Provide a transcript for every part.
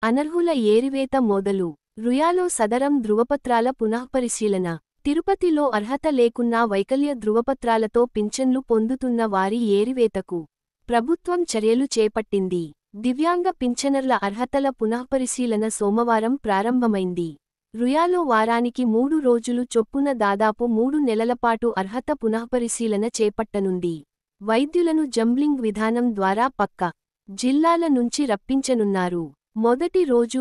అనర్హుల ఏరివేత మొదలు. రుయాలో సదరం ధృవపత్రాల పునఃపరిశీలన. తిరుపతిలో అర్హత లేకున్నా వైకల్య ధృవపత్రాలతో పింఛన్లు పొందుతున్న వారి ఏరివేతకు ప్రభుత్వం చర్యలు చేపట్టింది. దివ్యాంగ పింఛనర్ల అర్హతల పునఃపరిశీలన సోమవారం ప్రారంభమైంది. రుయాలో వారానికి 3 రోజులు చొప్పున దాదాపు 3 నెలలపాటు అర్హత పునఃపరిశీలన చేపట్టనుంది. వైద్యులను జంబ్లింగ్ విధానం ద్వారా పక్క జిల్లాల నుంచి రప్పించనున్నారు. మొదటి రోజు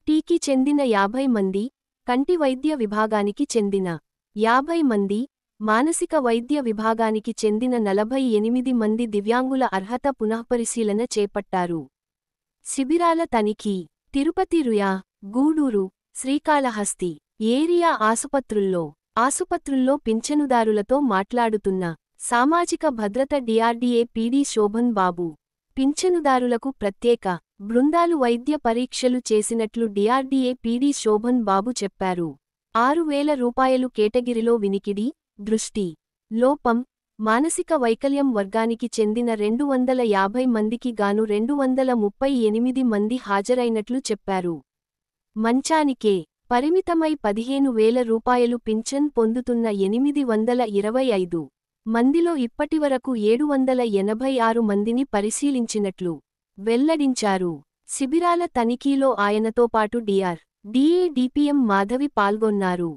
టీకి చెందిన 50 మంది, కంటి వైద్య విభాగానికి చెందిన 50 మంది, మానసిక వైద్య విభాగానికి చెందిన 48 మంది దివ్యాంగుల అర్హత పునఃపరిశీలన చేపట్టారు. శిబిరాల తనిఖీ. తిరుపతి రుయా, గూడూరు, శ్రీకాళహస్తి ఏరియా ఆసుపత్రుల్లో పింఛనుదారులతో మాట్లాడుతున్న సామాజిక భద్రత డిఆర్డీఏ పీడీ శోభన్ బాబు. పింఛనుదారులకు ప్రత్యేక బృందాలు వైద్య పరీక్షలు చేసినట్లు డిఆర్డీఏ పీడీ శోభన్ బాబు చెప్పారు. 6,000 రూపాయలు కేటగిరిలో వినికిడి, దృష్టి లోపం, మానసిక వైకల్యం వర్గానికి చెందిన 250 మందికి గాను 238 మంది హాజరైనట్లు చెప్పారు. మంచానికే పరిమితమై 15,000 రూపాయలు పింఛన్ పొందుతున్న 825 మందిలో ఇప్పటివరకు 786 మందిని పరిశీలించినట్లు వెల్లడించారు. శిబిరాల తనిఖీలో ఆయనతో పాటు డీఏ డిపిఎం మాధవి పాల్గొన్నారు.